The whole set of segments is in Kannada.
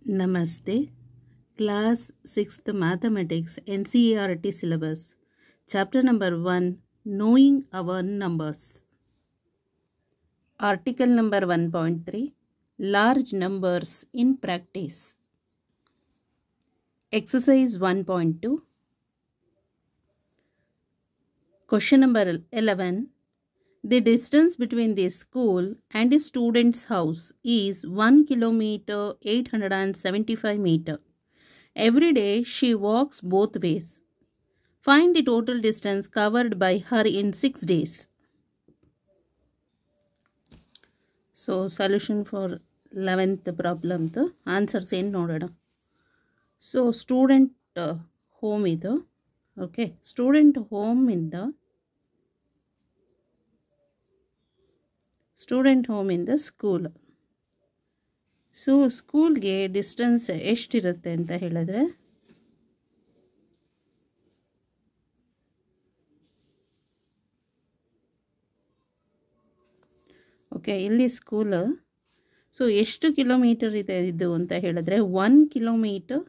Namaste. Class 6th Mathematics NCERT syllabus. Chapter number 1 Knowing our numbers. Article number 1.3 Large numbers in practice. Exercise 1.2. Question number 11. The distance between the school and a student's house is 1 kilometer 875 meter. Every day she walks both ways. Find the total distance covered by her in 6 days. So solution for 11th problem the answers ಏನು ನೋಡೋಣ. So student home ಇದು. Okay, student home in the school. So ಸ್ಕೂಲ್ಗೆ ಡಿಸ್ಟೆನ್ಸ್ ಎಷ್ಟಿರುತ್ತೆ ಅಂತ ಹೇಳಿದ್ರೆ ಓಕೆ ಇಲ್ಲಿ ಸ್ಕೂಲ್ ಸೊ ಎಷ್ಟು ಕಿಲೋಮೀಟರ್ ಇದೆ ಇದು ಅಂತ ಹೇಳಿದ್ರೆ 1 ಕಿಲೋಮೀಟರ್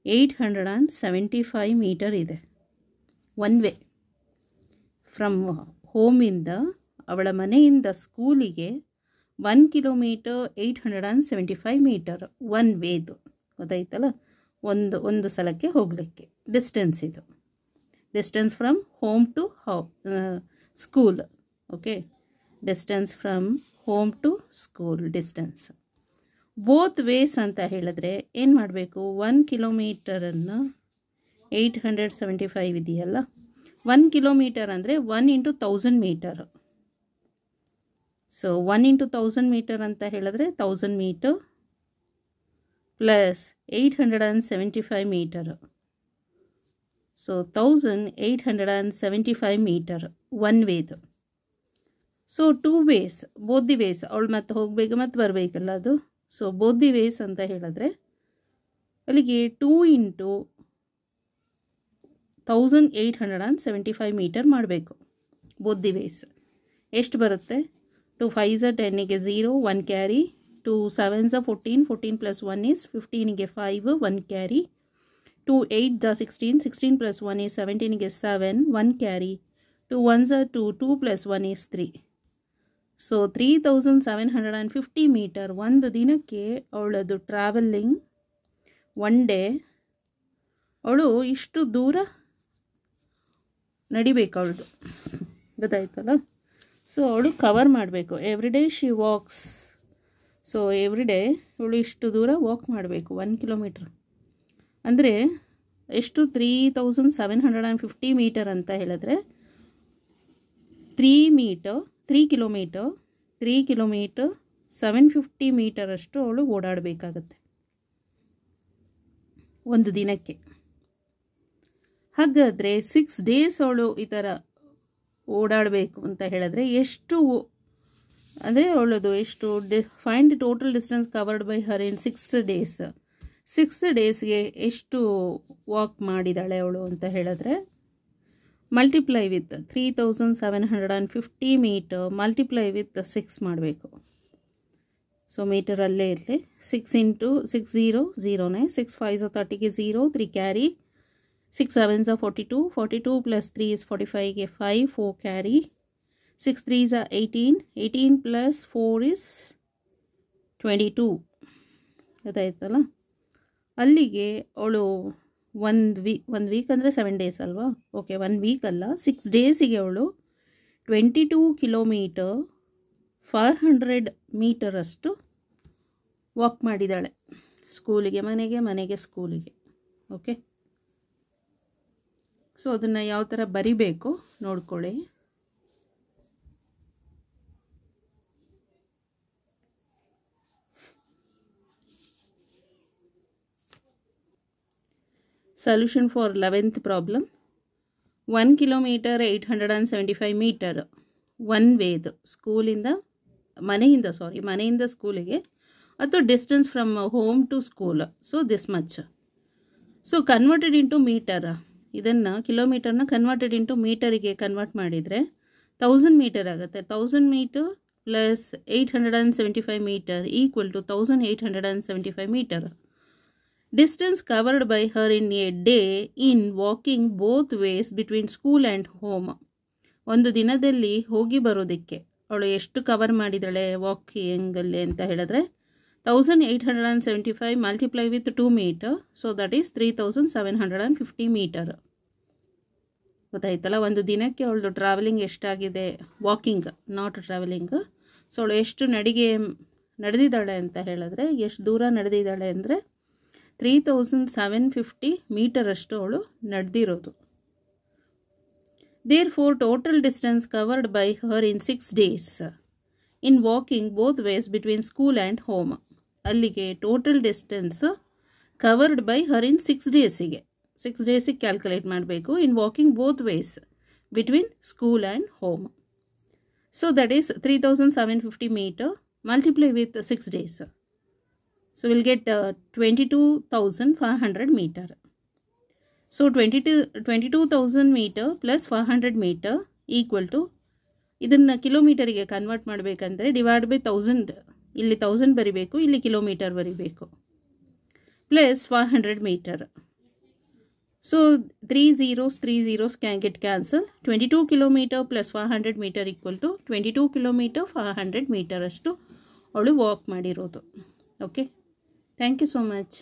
875 ಮೀಟರ್ ಇದೆ ಒನ್ ವೇ ಫ್ರಮ್ ಹೋಮಿಂದ ಅವಳ ಮನೆಯಿಂದ ಸ್ಕೂಲಿಗೆ 1 ಕಿಲೋಮೀಟರ್ 875 ಮೀಟರ್ ಒನ್ ವೇದು ಗೊತ್ತಾಯ್ತಲ್ಲ ಒಂದು ಸಲಕ್ಕೆ ಹೋಗಲಿಕ್ಕೆ ಡಿಸ್ಟೆನ್ಸ್ ಇದು distance from home to school okay distance from home to school distance both ways ಅಂತ ಹೇಳಿದ್ರೆ ಏನು ಮಾಡಬೇಕು 1 ಕಿಲೋಮೀಟರನ್ನು 875 ಇದೆಯಲ್ಲ 1 ಕಿಲೋಮೀಟರ್ ಅಂದರೆ 1 into 1000 metre so 1 into 1000 metre ಅಂತ ಹೇಳಿದ್ರೆ 1000 metre plus 875 metre so 1875 metre one ವೇದು so 2 ways both the ways ಅವಳು ಮತ್ತೆ ಹೋಗಬೇಕು ಮತ್ತು ಬರಬೇಕಲ್ಲ ಅದು ಸೊ ಬೋತ್ ದಿ ವೇಸ್ ಅಂತ ಹೇಳಿದ್ರೆ ಅಲ್ಲಿಗೆ 2 ಇಂಟು 1875 ಮೀಟರ್ ಮಾಡಬೇಕು ಬೋತ್ ದಿ ವೇಸ್ ಎಷ್ಟು ಬರುತ್ತೆ 2 5s 10 ಗೆ 0 1 ಕ್ಯಾರಿ 2 7s 14 14 ಪ್ಲಸ್ 1 is 15 ಗೆ 5 1 ಕ್ಯಾರಿ 2 8 16 16 ಪ್ಲಸ್ 1 is 17 ಗೆ 7 1 carry 2 1s 2 2 plus 1 is 3 so 3750 metre ಒಂದು ದಿನಕ್ಕೆ ಅವಳದು ಟ್ರಾವೆಲಿಂಗ್ ಒನ್ ಡೇ ಅವಳು ಇಷ್ಟು ದೂರ ನಡಿಬೇಕು ಅವಳದು ಗೊತ್ತಾಯ್ತಲ್ಲ ಸೊ ಅವಳು ಕವರ್ ಮಾಡಬೇಕು every day she walks so every day ಅವಳು ಇಷ್ಟು ದೂರ ವಾಕ್ ಮಾಡಬೇಕು 1 ಕಿಲೋಮೀಟ್ರ್ ಅಂದರೆ ಎಷ್ಟು 3750 ಮೀಟರ್ ಅಂತ ಹೇಳಿದ್ರೆ 3 ಕಿಲೋಮೀಟರ್ 750 ಮೀಟರ್ ಅಷ್ಟು ಅವಳು ಓಡಾಡಬೇಕಾಗತ್ತೆ ಒಂದು ದಿನಕ್ಕೆ ಹಾಗಾದರೆ 6 ಡೇಸ್ ಅವಳು ಈ ಥರ ಓಡಾಡಬೇಕು ಅಂತ ಹೇಳಿದ್ರೆ ಎಷ್ಟು ಅಂದರೆ ಅವಳದು ಎಷ್ಟು find total distance covered by her in 6 days 6 ಡೇಸ್ಗೆ ಎಷ್ಟು ವಾಕ್ ಮಾಡಿದಾಳೆ ಅವಳು ಅಂತ ಹೇಳಿದ್ರೆ multiply with 3750 metre multiply with 6 ಮಾಡಬೇಕು ಸೊ ಮೀಟರಲ್ಲೇ ಇರಲಿ 6 ಇಂಟು 6 0 6 5s 30 ಗೆ 0 3 ಕ್ಯಾರಿ 6 7s 42 42 plus 3 is 45 ಗೆ 5 4 carry 6 3s 18 plus 4 is 22 ಗೊತ್ತಾಯ್ತಲ್ಲ ಅಲ್ಲಿಗೆ ಅವಳು ಒಂದು ವೀಕ್ ಅಂದರೆ 7 ಡೇಸ್ ಅಲ್ವಾ ಓಕೆ 1 ವೀಕ್ ಅಲ್ಲ 6 ಡೇಸಿಗೆ ಅವಳು 22 ಕಿಲೋಮೀಟರ್ 400 ಮೀಟರ್ ಅಷ್ಟು ವಾಕ್ ಮಾಡಿದ್ದಾಳೆ ಸ್ಕೂಲಿಗೆ ಮನೆಗೆ ಸ್ಕೂಲಿಗೆ ಓಕೆ ಸೊ ಅದನ್ನು ಯಾವ ಥರ ಬರಿಬೇಕು ನೋಡ್ಕೊಳ್ಳಿ solution for 11th problem 1 kilometre 875 metre one ವೇದು ಮನೆಯಿಂದ ಸ್ಕೂಲಿಗೆ ಅಥವಾ distance from home to school so this much so converted into metre ಇದನ್ನು ಕಿಲೋಮೀಟರ್ನ ಕನ್ವರ್ಟೆಡ್ ಇಂಟು ಮೀಟರಿಗೆ ಕನ್ವರ್ಟ್ ಮಾಡಿದರೆ 1000 ಮೀಟರ್ ಆಗುತ್ತೆ 1000 metre plus 875 meter equal to 1875 meter. Distance covered by her in a day in walking both ways between school and home. ಒಂದು ದಿನದಲ್ಲಿ ಹೋಗಿ ಬರೋದಕ್ಕೆ ಅವಳು ಎಷ್ಟು ಕವರ್ ಮಾಡಿದಾಳೆ ವಾಕಿಂಗಲ್ಲಿ ಅಂತ ಹೇಳಿದ್ರೆ 1875 multiply with 2 metre, so that is 3750 metre. ಗೊತ್ತಾಯ್ತಲ್ಲ, ಒಂದು ದಿನಕ್ಕೆ ಅವಳದು ಟ್ರಾವೆಲಿಂಗ್ ಎಷ್ಟಾಗಿದೆ, ವಾಕಿಂಗ್ ನಾಟ್ ಟ್ರಾವೆಲಿಂಗ್. ಸೊ ಅವಳು ಎಷ್ಟು ನಡೆದಿದ್ದಾಳೆ ಅಂತ ಹೇಳಿದ್ರೆ, ಎಷ್ಟು ದೂರ ನಡೆದಿದ್ದಾಳೆ ಅಂದರೆ 3750 ಮೀಟರ್ ಅಷ್ಟು ಅವಳು ನಡೆದಿರೋದು. Therefore, total distance covered by her in 6 days in walking both ways between school and home. ಅಲ್ಲಿಗೆ total distance covered by her in 6 ಡೇಸಿಗೆ ಕ್ಯಾಲ್ಕುಲೇಟ್ ಮಾಡಬೇಕು. In walking both ways between school and home. So that is 3750 metre multiply with 6 days. So we'll get 22,500 meter. So 22,000 meter plus 500 meter equal to, ಇದನ್ನು ಕಿಲೋಮೀಟರಿಗೆ ಕನ್ವರ್ಟ್ ಮಾಡಬೇಕಂದ್ರೆ ಡಿವೈಡ್ ಬೈ 1000, ಇಲ್ಲಿ 1000 ಬರಿಬೇಕು, ಇಲ್ಲಿ ಕಿಲೋಮೀಟರ್ ಬರಿಬೇಕು, plus 500 metre. So 3 zeros can get cancel. 22 kilometer plus 500 meter equal to 22 kilometer 500 meter ಅಷ್ಟು ಅವಳು ವಾಕ್ ಮಾಡಿರೋದು. Okay, thank you so much.